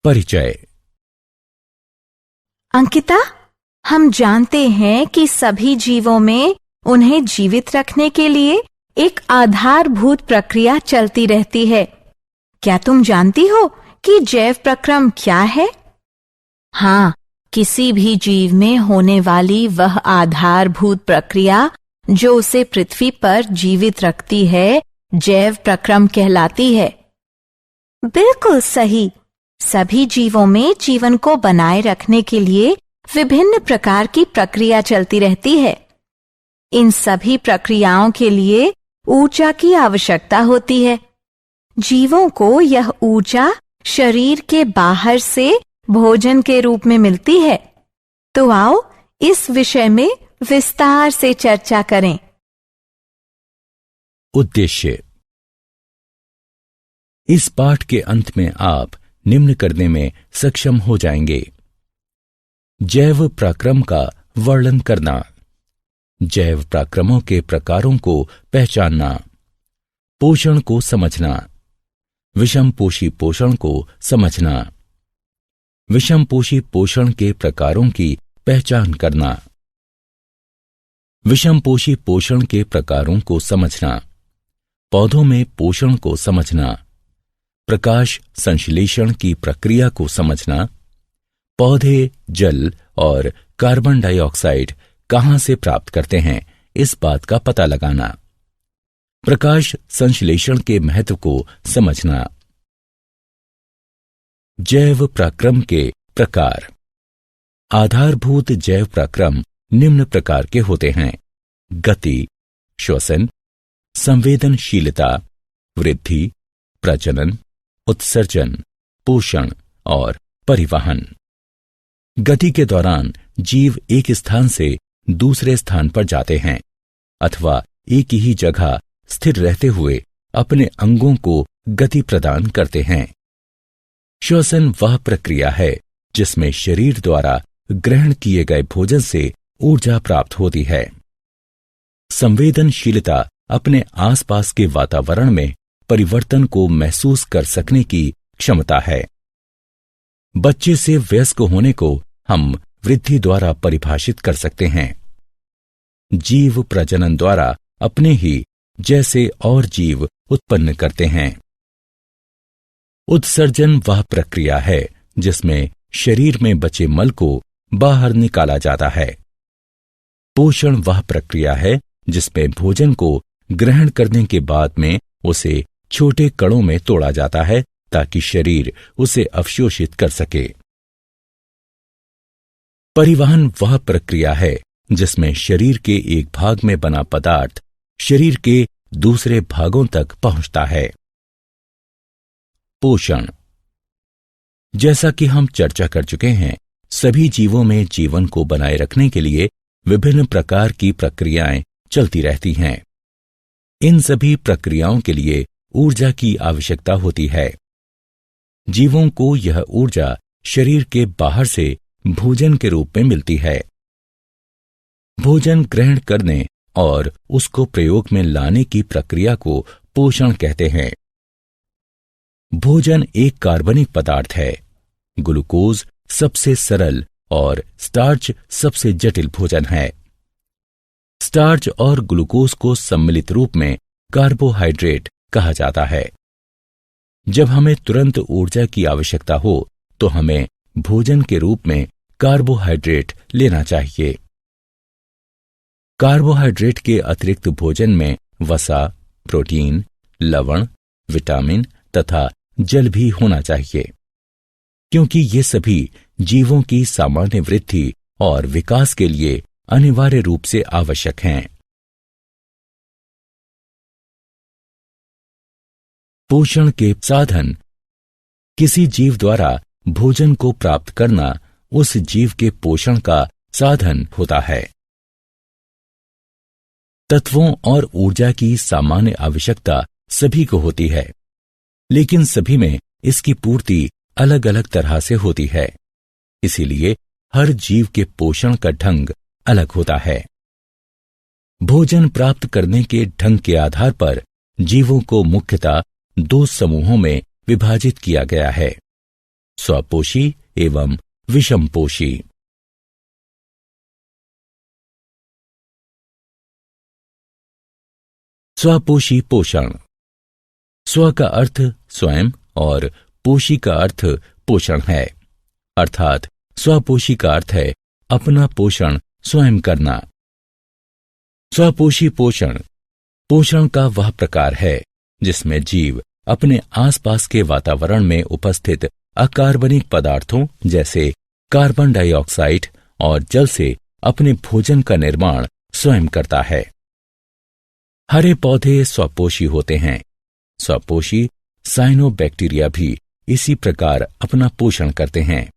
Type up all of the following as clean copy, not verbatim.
परिचय। अंकिता, हम जानते हैं कि सभी जीवों में उन्हें जीवित रखने के लिए एक आधारभूत प्रक्रिया चलती रहती है। क्या तुम जानती हो कि जैव प्रक्रम क्या है? हाँ, किसी भी जीव में होने वाली वह आधारभूत प्रक्रिया जो उसे पृथ्वी पर जीवित रखती है, जैव प्रक्रम कहलाती है। बिल्कुल सही। सभी जीवों में जीवन को बनाए रखने के लिए विभिन्न प्रकार की प्रक्रिया चलती रहती है। इन सभी प्रक्रियाओं के लिए ऊर्जा की आवश्यकता होती है। जीवों को यह ऊर्जा शरीर के बाहर से भोजन के रूप में मिलती है। तो आओ इस विषय में विस्तार से चर्चा करें। उद्देश्य। इस पाठ के अंत में आप निम्न करने में सक्षम हो जाएंगे: जैव प्रक्रम का वर्णन करना, जैव प्रक्रमों के प्रकारों को पहचानना, पोषण को समझना, विषमपोषी पोषण को समझना, विषमपोषी पोषण के प्रकारों की पहचान करना, विषमपोषी पोषण के प्रकारों को समझना, पौधों में पोषण को समझना, प्रकाश संश्लेषण की प्रक्रिया को समझना, पौधे जल और कार्बन डाइऑक्साइड कहां से प्राप्त करते हैं इस बात का पता लगाना, प्रकाश संश्लेषण के महत्व को समझना। जैव प्रक्रम के प्रकार। आधारभूत जैव प्रक्रम निम्न प्रकार के होते हैं: गति, श्वसन, संवेदनशीलता, वृद्धि, प्रजनन, उत्सर्जन, पोषण और परिवहन। गति के दौरान जीव एक स्थान से दूसरे स्थान पर जाते हैं अथवा एक ही जगह स्थिर रहते हुए अपने अंगों को गति प्रदान करते हैं। श्वसन वह प्रक्रिया है जिसमें शरीर द्वारा ग्रहण किए गए भोजन से ऊर्जा प्राप्त होती है। संवेदनशीलता अपने आसपास के वातावरण में परिवर्तन को महसूस कर सकने की क्षमता है। बच्चे से वयस्क होने को हम वृद्धि द्वारा परिभाषित कर सकते हैं। जीव प्रजनन द्वारा अपने ही जैसे और जीव उत्पन्न करते हैं। उत्सर्जन वह प्रक्रिया है जिसमें शरीर में बचे मल को बाहर निकाला जाता है। पोषण वह प्रक्रिया है जिसमें भोजन को ग्रहण करने के बाद में उसे छोटे कणों में तोड़ा जाता है ताकि शरीर उसे अवशोषित कर सके। परिवहन वह प्रक्रिया है जिसमें शरीर के एक भाग में बना पदार्थ शरीर के दूसरे भागों तक पहुंचता है। पोषण। जैसा कि हम चर्चा कर चुके हैं, सभी जीवों में जीवन को बनाए रखने के लिए विभिन्न प्रकार की प्रक्रियाएं चलती रहती हैं। इन सभी प्रक्रियाओं के लिए ऊर्जा की आवश्यकता होती है। जीवों को यह ऊर्जा शरीर के बाहर से भोजन के रूप में मिलती है। भोजन ग्रहण करने और उसको प्रयोग में लाने की प्रक्रिया को पोषण कहते हैं। भोजन एक कार्बनिक पदार्थ है। ग्लूकोज सबसे सरल और स्टार्च सबसे जटिल भोजन है। स्टार्च और ग्लूकोज को सम्मिलित रूप में कार्बोहाइड्रेट कहा जाता है। जब हमें तुरंत ऊर्जा की आवश्यकता हो तो हमें भोजन के रूप में कार्बोहाइड्रेट लेना चाहिए। कार्बोहाइड्रेट के अतिरिक्त भोजन में वसा, प्रोटीन, लवण, विटामिन तथा जल भी होना चाहिए, क्योंकि ये सभी जीवों की सामान्य वृद्धि और विकास के लिए अनिवार्य रूप से आवश्यक हैं। पोषण के साधन। किसी जीव द्वारा भोजन को प्राप्त करना उस जीव के पोषण का साधन होता है। तत्वों और ऊर्जा की सामान्य आवश्यकता सभी को होती है, लेकिन सभी में इसकी पूर्ति अलग अलग तरह से होती है। इसीलिए हर जीव के पोषण का ढंग अलग होता है। भोजन प्राप्त करने के ढंग के आधार पर जीवों को मुख्यतः दो समूहों में विभाजित किया गया है: स्वपोषी एवं विषमपोषी। स्वपोषी पोषण। स्व का अर्थ स्वयं और पोषी का अर्थ पोषण है, अर्थात स्वपोषी का अर्थ है अपना पोषण स्वयं करना। स्वपोषी पोषण पोषण का वह प्रकार है जिसमें जीव अपने आसपास के वातावरण में उपस्थित अकार्बनिक पदार्थों जैसे कार्बन डाइऑक्साइड और जल से अपने भोजन का निर्माण स्वयं करता है। हरे पौधे स्वपोषी होते हैं। स्वपोषी साइनोबैक्टीरिया भी इसी प्रकार अपना पोषण करते हैं।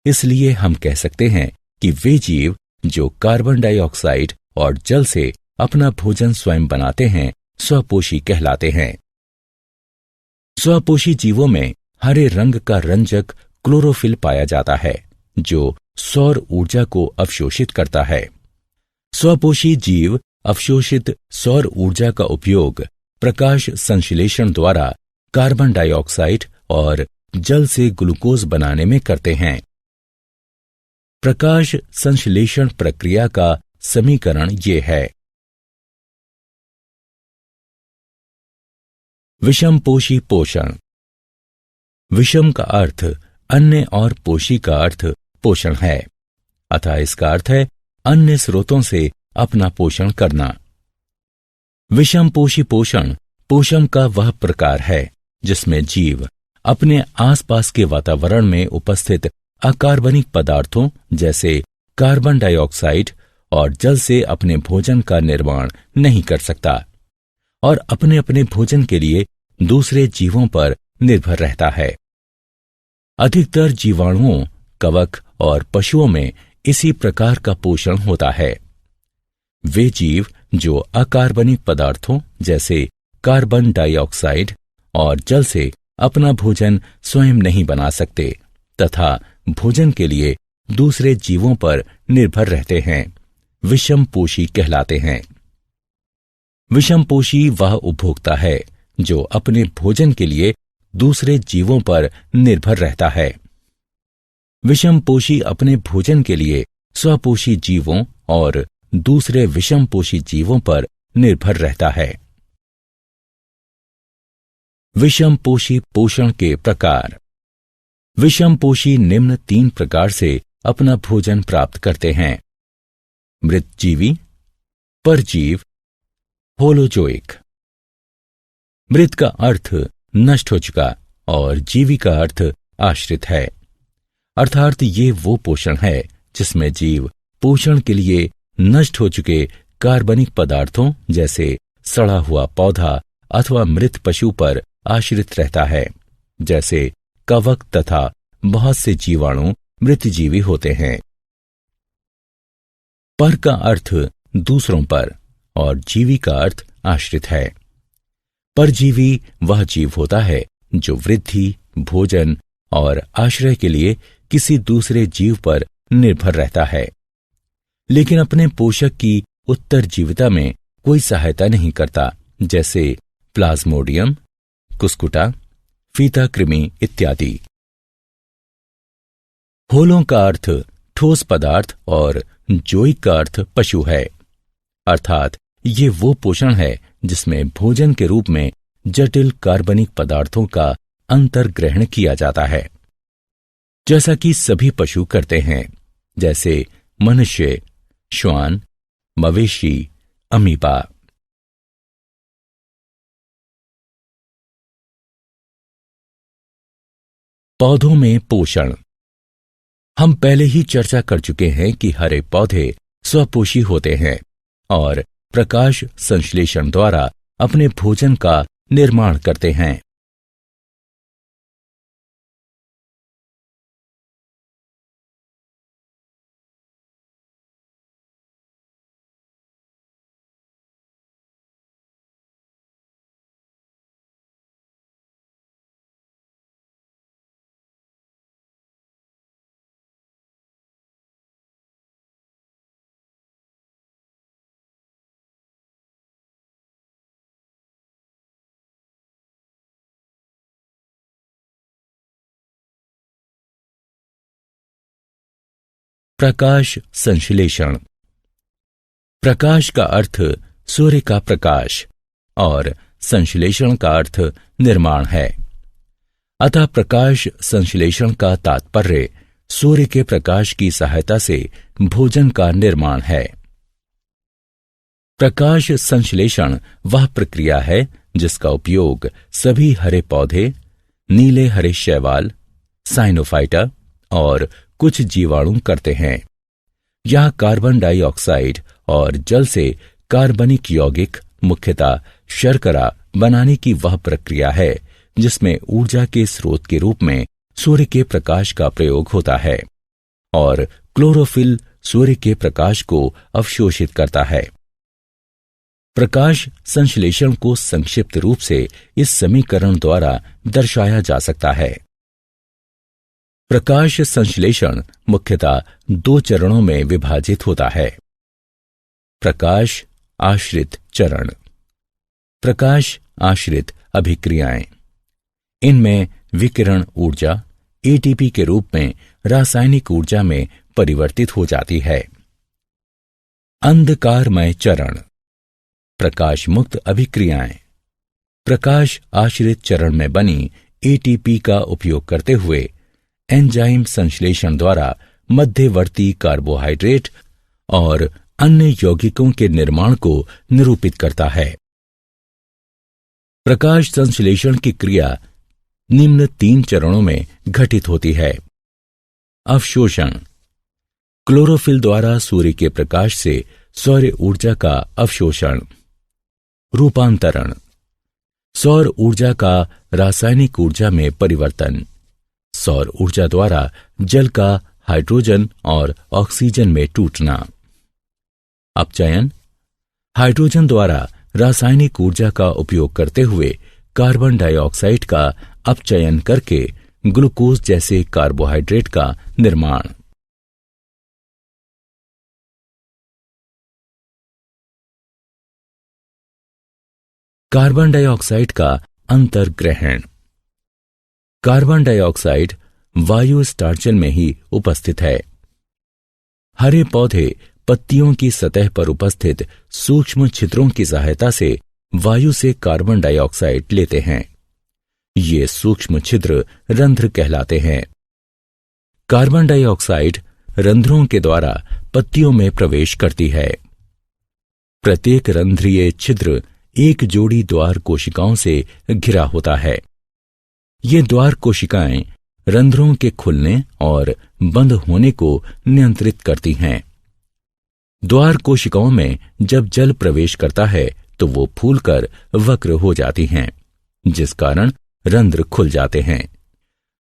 इसलिए हम कह सकते हैं कि वे जीव जो कार्बन डाइऑक्साइड और जल से अपना भोजन स्वयं बनाते हैं स्वपोषी कहलाते हैं। स्वपोषी जीवों में हरे रंग का रंजक क्लोरोफिल पाया जाता है जो सौर ऊर्जा को अवशोषित करता है। स्वपोषी जीव अवशोषित सौर ऊर्जा का उपयोग प्रकाश संश्लेषण द्वारा कार्बन डाइऑक्साइड और जल से ग्लूकोज बनाने में करते हैं। प्रकाश संश्लेषण प्रक्रिया का समीकरण ये है। विषमपोषी पोषण। विषम का अर्थ अन्य और पोषी का अर्थ पोषण है, अतः इसका अर्थ है अन्य स्रोतों से अपना पोषण करना। विषमपोषी पोषण पोषण का वह प्रकार है जिसमें जीव अपने आसपास के वातावरण में उपस्थित अकार्बनिक पदार्थों जैसे कार्बन डाइऑक्साइड और जल से अपने भोजन का निर्माण नहीं कर सकता और अपने अपने भोजन के लिए दूसरे जीवों पर निर्भर रहता है। अधिकतर जीवाणुओं, कवक और पशुओं में इसी प्रकार का पोषण होता है। वे जीव जो अकार्बनिक पदार्थों जैसे कार्बन डाइऑक्साइड और जल से अपना भोजन स्वयं नहीं बना सकते तथा भोजन के लिए दूसरे जीवों पर निर्भर रहते हैं, विषमपोषी कहलाते हैं। विषमपोषी वह उपभोक्ता है जो अपने भोजन के लिए दूसरे जीवों पर निर्भर रहता है। विषमपोषी अपने भोजन के लिए स्वपोषी जीवों और दूसरे विषमपोषी जीवों पर निर्भर रहता है। विषमपोषी पोषण के प्रकार। विषमपोषी निम्न 3 प्रकार से अपना भोजन प्राप्त करते हैं: मृतजीवी, परजीव, होलोजोइक। मृत का अर्थ नष्ट हो चुका और जीवी का अर्थ आश्रित है, अर्थात ये वो पोषण है जिसमें जीव पोषण के लिए नष्ट हो चुके कार्बनिक पदार्थों जैसे सड़ा हुआ पौधा अथवा मृत पशु पर आश्रित रहता है। जैसे कवक तथा बहुत से जीवाणु मृतजीवी होते हैं। पर का अर्थ दूसरों पर और जीवी का अर्थ आश्रित है। परजीवी वह जीव होता है जो वृद्धि, भोजन और आश्रय के लिए किसी दूसरे जीव पर निर्भर रहता है, लेकिन अपने पोषक की उत्तरजीविता में कोई सहायता नहीं करता, जैसे प्लाज्मोडियम, कुस्कुटा, फीता कृमि इत्यादि। होलों का अर्थ ठोस पदार्थ और जोइक का अर्थ पशु है, अर्थात ये वो पोषण है जिसमें भोजन के रूप में जटिल कार्बनिक पदार्थों का अंतर्ग्रहण किया जाता है, जैसा कि सभी पशु करते हैं, जैसे मनुष्य, श्वान, मवेशी, अमीबा। पौधों में पोषण। हम पहले ही चर्चा कर चुके हैं कि हरे पौधे स्वपोषी होते हैं और प्रकाश संश्लेषण द्वारा अपने भोजन का निर्माण करते हैं। प्रकाश संश्लेषण। प्रकाश का अर्थ सूर्य का प्रकाश और संश्लेषण का अर्थ निर्माण है। अतः प्रकाश संश्लेषण का तात्पर्य सूर्य के प्रकाश की सहायता से भोजन का निर्माण है। प्रकाश संश्लेषण वह प्रक्रिया है जिसका उपयोग सभी हरे पौधे, नीले हरे शैवाल, साइनोफाइटा और कुछ जीवाणु करते हैं। यह कार्बन डाइऑक्साइड और जल से कार्बनिक यौगिक, मुख्यतः शर्करा बनाने की वह प्रक्रिया है जिसमें ऊर्जा के स्रोत के रूप में सूर्य के प्रकाश का प्रयोग होता है और क्लोरोफिल सूर्य के प्रकाश को अवशोषित करता है। प्रकाश संश्लेषण को संक्षिप्त रूप से इस समीकरण द्वारा दर्शाया जा सकता है। प्रकाश संश्लेषण मुख्यतः 2 चरणों में विभाजित होता है। प्रकाश आश्रित चरण, प्रकाश आश्रित अभिक्रियाएं। इनमें विकिरण ऊर्जा एटीपी के रूप में रासायनिक ऊर्जा में परिवर्तित हो जाती है। अंधकारमय चरण, प्रकाश मुक्त अभिक्रियाएं। प्रकाश आश्रित चरण में बनी एटीपी का उपयोग करते हुए एंजाइम संश्लेषण द्वारा मध्यवर्ती कार्बोहाइड्रेट और अन्य यौगिकों के निर्माण को निरूपित करता है। प्रकाश संश्लेषण की क्रिया निम्न 3 चरणों में घटित होती है। अवशोषण, क्लोरोफिल द्वारा सूर्य के प्रकाश से सौर ऊर्जा का अवशोषण। रूपांतरण, सौर ऊर्जा का रासायनिक ऊर्जा में परिवर्तन। सौर ऊर्जा द्वारा जल का हाइड्रोजन और ऑक्सीजन में टूटना। अपचयन, हाइड्रोजन द्वारा रासायनिक ऊर्जा का उपयोग करते हुए कार्बन डाइऑक्साइड का अपचयन करके ग्लूकोज जैसे कार्बोहाइड्रेट का निर्माण। कार्बन डाइऑक्साइड का अंतर्ग्रहण। कार्बन डाइऑक्साइड वायु स्टार्चन में ही उपस्थित है। हरे पौधे पत्तियों की सतह पर उपस्थित सूक्ष्म छिद्रों की सहायता से वायु से कार्बन डाइऑक्साइड लेते हैं। ये सूक्ष्म छिद्र रंध्र कहलाते हैं। कार्बन डाइऑक्साइड रंध्रों के द्वारा पत्तियों में प्रवेश करती है। प्रत्येक रंध्रीय छिद्र एक जोड़ी द्वार कोशिकाओं से घिरा होता है। ये द्वार कोशिकाएं रंध्रों के खुलने और बंद होने को नियंत्रित करती हैं। द्वार कोशिकाओं में जब जल प्रवेश करता है तो वो फूलकर वक्र हो जाती हैं, जिस कारण रंध्र खुल जाते हैं।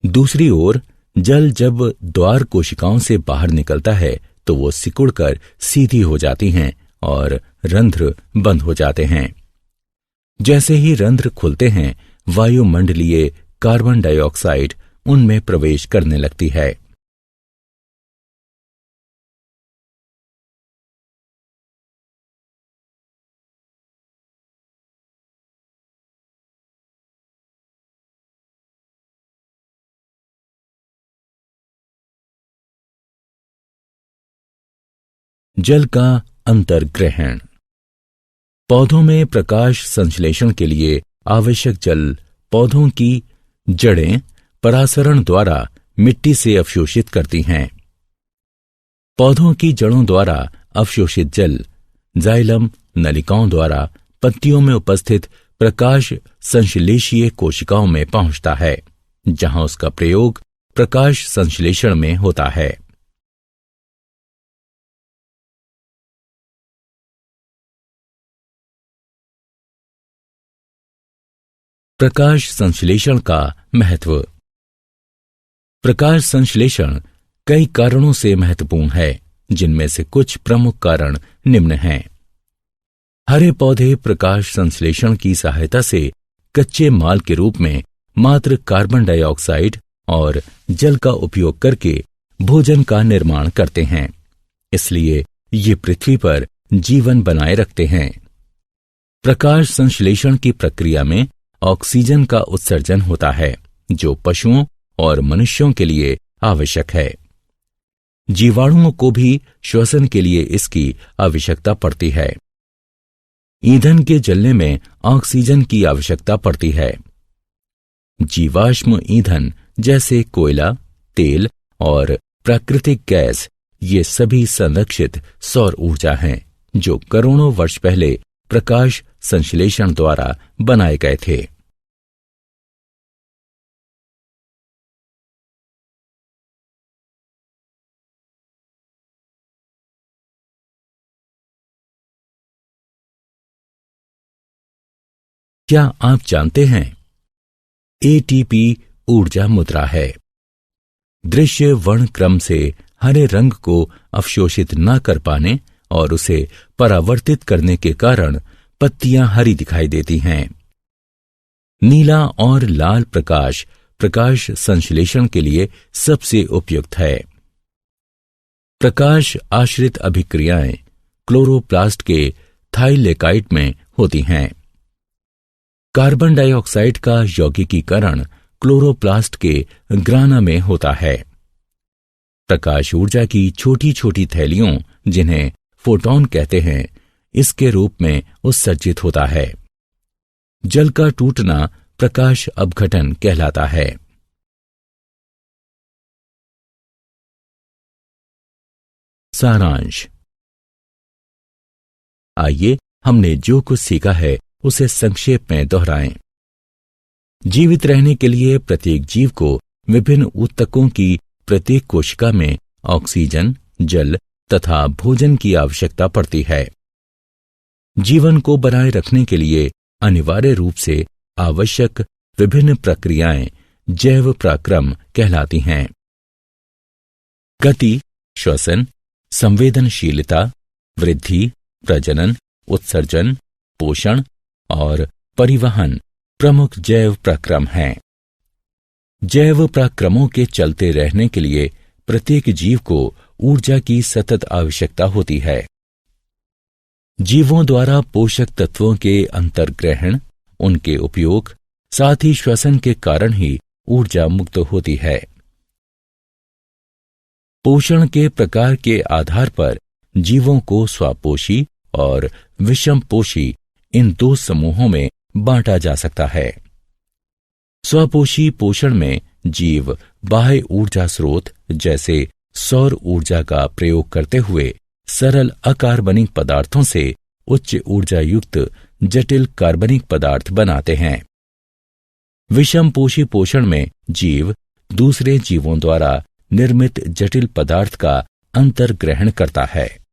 दूसरी ओर जल जब द्वार कोशिकाओं से बाहर निकलता है तो वो सिकुड़कर सीधी हो जाती हैं और रंध्र बंद हो जाते हैं। जैसे ही रंध्र खुलते हैं, वायुमंडलीय कार्बन डाइऑक्साइड उनमें प्रवेश करने लगती है। जल का अंतर्ग्रहण। पौधों में प्रकाश संश्लेषण के लिए आवश्यक जल पौधों की जड़ें परासरण द्वारा मिट्टी से अवशोषित करती हैं। पौधों की जड़ों द्वारा अवशोषित जल जाइलम नलिकाओं द्वारा पत्तियों में उपस्थित प्रकाश संश्लेषीय कोशिकाओं में पहुंचता है, जहां उसका प्रयोग प्रकाश संश्लेषण में होता है। प्रकाश संश्लेषण का महत्व। प्रकाश संश्लेषण कई कारणों से महत्वपूर्ण है, जिनमें से कुछ प्रमुख कारण निम्न हैं। हरे पौधे प्रकाश संश्लेषण की सहायता से कच्चे माल के रूप में मात्र कार्बन डाइऑक्साइड और जल का उपयोग करके भोजन का निर्माण करते हैं, इसलिए ये पृथ्वी पर जीवन बनाए रखते हैं। प्रकाश संश्लेषण की प्रक्रिया में ऑक्सीजन का उत्सर्जन होता है, जो पशुओं और मनुष्यों के लिए आवश्यक है। जीवाणुओं को भी श्वसन के लिए इसकी आवश्यकता पड़ती है। ईंधन के जलने में ऑक्सीजन की आवश्यकता पड़ती है। जीवाश्म ईंधन जैसे कोयला, तेल और प्राकृतिक गैस, ये सभी संरक्षित सौर ऊर्जा हैं जो करोड़ों वर्ष पहले प्रकाश संश्लेषण द्वारा बनाए गए थे। क्या आप जानते हैं एटीपी ऊर्जा मुद्रा है। दृश्य वर्ण क्रम से हरे रंग को अवशोषित न कर पाने और उसे परावर्तित करने के कारण पत्तियां हरी दिखाई देती हैं। नीला और लाल प्रकाश प्रकाश संश्लेषण के लिए सबसे उपयुक्त है। प्रकाश आश्रित अभिक्रियाएं क्लोरोप्लास्ट के थाइलेकाइट में होती हैं। कार्बन डाइऑक्साइड का यौगिकीकरण क्लोरोप्लास्ट के ग्राना में होता है। प्रकाश ऊर्जा की छोटी छोटी थैलियों, जिन्हें फोटॉन कहते हैं, इसके रूप में उत्सर्जित होता है। जल का टूटना प्रकाश अपघटन कहलाता है। सारांश। आइए हमने जो कुछ सीखा है उसे संक्षेप में दोहराएं। जीवित रहने के लिए प्रत्येक जीव को विभिन्न ऊतकों की प्रत्येक कोशिका में ऑक्सीजन, जल तथा भोजन की आवश्यकता पड़ती है। जीवन को बनाए रखने के लिए अनिवार्य रूप से आवश्यक विभिन्न प्रक्रियाएं जैव पराक्रम कहलाती हैं। गति, श्वसन, संवेदनशीलता, वृद्धि, प्रजनन, उत्सर्जन, पोषण और परिवहन प्रमुख जैव पराक्रम हैं। जैव पराक्रमों के चलते रहने के लिए प्रत्येक जीव को ऊर्जा की सतत आवश्यकता होती है। जीवों द्वारा पोषक तत्वों के अंतर्ग्रहण, उनके उपयोग, साथ ही श्वसन के कारण ही ऊर्जा मुक्त होती है। पोषण के प्रकार के आधार पर जीवों को स्वापोषी और विषमपोषी इन दो समूहों में बांटा जा सकता है। स्वपोषी पोषण में जीव बाह्य ऊर्जा स्रोत जैसे सौर ऊर्जा का प्रयोग करते हुए सरल अकार्बनिक पदार्थों से उच्च ऊर्जा युक्त जटिल कार्बनिक पदार्थ बनाते हैं। विषमपोषी पोषण में जीव दूसरे जीवों द्वारा निर्मित जटिल पदार्थ का अंतर्ग्रहण करता है।